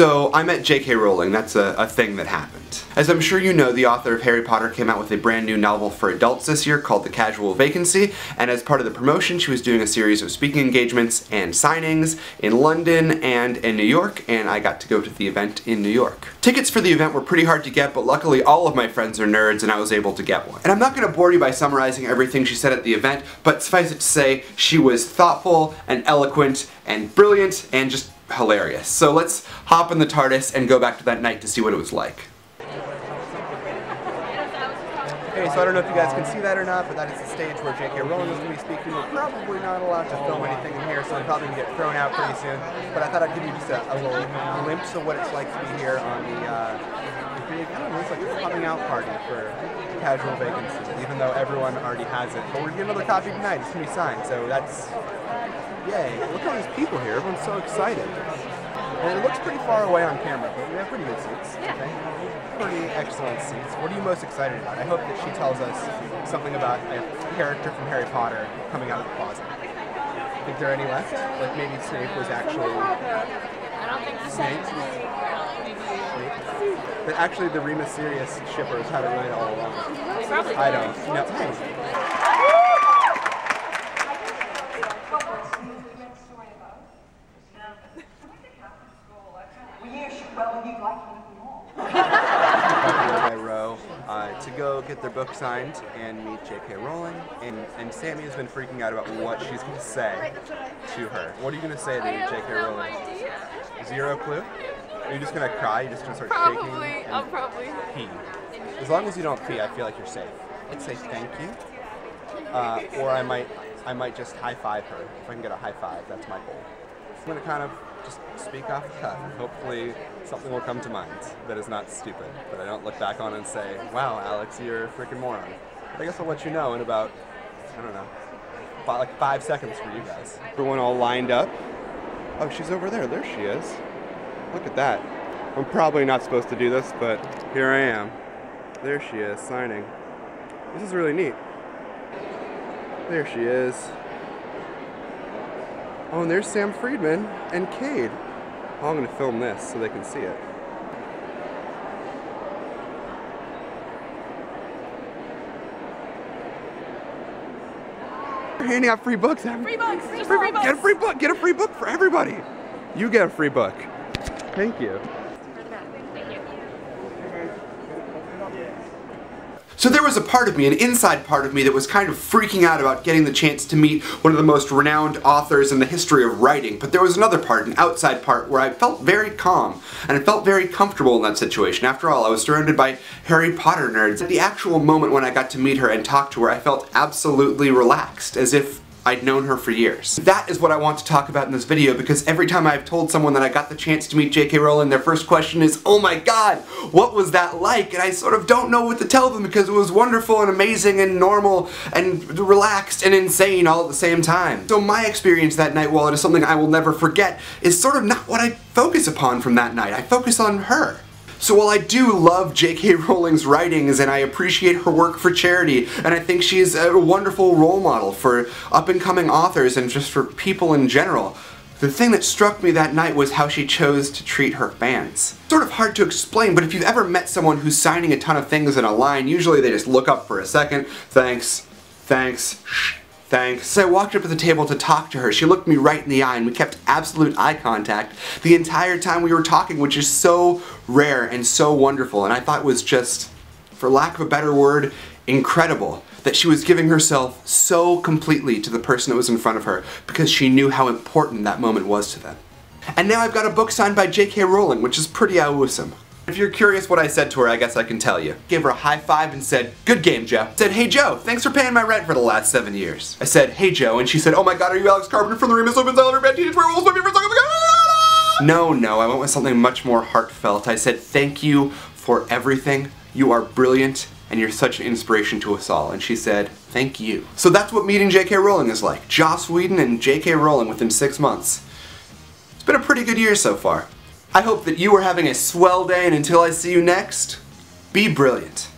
So I met J.K. Rowling. That's a thing that happened. As I'm sure you know, the author of Harry Potter came out with a brand new novel for adults this year called The Casual Vacancy, and as part of the promotion she was doing a series of speaking engagements and signings in London and in New York, and I got to go to the event in New York. Tickets for the event were pretty hard to get, but luckily all of my friends are nerds and I was able to get one. And I'm not going to bore you by summarizing everything she said at the event, but suffice it to say, she was thoughtful and eloquent and brilliant and just hilarious. So let's hop in the TARDIS and go back to that night to see what it was like. Okay, so I don't know if you guys can see that or not, but that is the stage where J.K. Rowling is going to be speaking. We're probably not allowed to film anything in here, so I'm probably going to get thrown out pretty soon. But I thought I'd give you just a little glimpse of what it's like to be here on the, I don't know, it's like a coming out party for Casual Vacancy, even though everyone already has it. But we're getting another copy tonight, it's going to be signed, so that's, yay. Look at all these people here, everyone's so excited. And it looks pretty far away on camera, but we have pretty good seats. Yeah. Okay? Pretty excellent seats. What are you most excited about? I hope that she tells us something about a character from Harry Potter coming out of the closet. Think there are any left? Like maybe Snape was actually... I don't think so. Snape? But actually the Remus Sirius shippers had it right all along. Probably. I don't. No. Hey. To go get their book signed and meet J.K. Rowling, and Sammy has been freaking out about what she's going to say to her. What are you going to say to J.K. Rowling? Zero clue? Are you just going to cry? You're just going to start shaking? I'll probably pee. As long as you don't pee, I feel like you're safe. I'd say thank you, or I might just high five her. If I can get a high five, that's my goal. I'm going to kind of just speak off the cuff. Hopefully something will come to mind that is not stupid, that I don't look back on and say, wow, Alex, you're a freaking moron. But I guess I'll let you know in about, I don't know, like 5 seconds for you guys. Everyone all lined up. Oh, she's over there. There she is. Look at that. I'm probably not supposed to do this, but here I am. There she is, signing. This is really neat. There she is. Oh, and there's Sam Friedman and Cade. Oh, I'm going to film this so they can see it. They're handing out free books. Free books! Free books! Get a free book! Get a free book for everybody! You get a free book. Thank you. So there was a part of me, an inside part of me, that was kind of freaking out about getting the chance to meet one of the most renowned authors in the history of writing, but there was another part, an outside part, where I felt very calm, and I felt very comfortable in that situation. After all, I was surrounded by Harry Potter nerds. At the actual moment when I got to meet her and talk to her, I felt absolutely relaxed, as if I'd known her for years. That is what I want to talk about in this video, because every time I've told someone that I got the chance to meet J.K. Rowling, their first question is, oh my god, what was that like? And I sort of don't know what to tell them, because it was wonderful and amazing and normal and relaxed and insane all at the same time. So my experience that night, while it is something I will never forget, is sort of not what I focus upon from that night. I focus on her. So while I do love J.K. Rowling's writings and I appreciate her work for charity, and I think she's a wonderful role model for up-and-coming authors and just for people in general, the thing that struck me that night was how she chose to treat her fans. It's sort of hard to explain, but if you've ever met someone who's signing a ton of things in a line, usually they just look up for a second, thanks, thanks, shh. Thanks. So I walked up to the table to talk to her. She looked me right in the eye and we kept absolute eye contact the entire time we were talking, which is so rare and so wonderful. And I thought it was just, for lack of a better word, incredible that she was giving herself so completely to the person that was in front of her because she knew how important that moment was to them. And now I've got a book signed by J.K. Rowling, which is pretty awesome. If you're curious what I said to her, I guess I can tell you. Gave her a high five and said, good game, Joe. Said, hey Joe, thanks for paying my rent for the last 7 years. I said, hey Joe, and she said, oh my god, are you Alex Carpenter from the Remus Open Cellar Band Teenage Werewolves, my favorite song of the god? No, I went with something much more heartfelt. I said, thank you for everything. You are brilliant, and you're such an inspiration to us all. And she said, thank you. So that's what meeting J.K. Rowling is like. Joss Whedon and J.K. Rowling within 6 months. It's been a pretty good year so far. I hope that you are having a swell day, and until I see you next, be brilliant.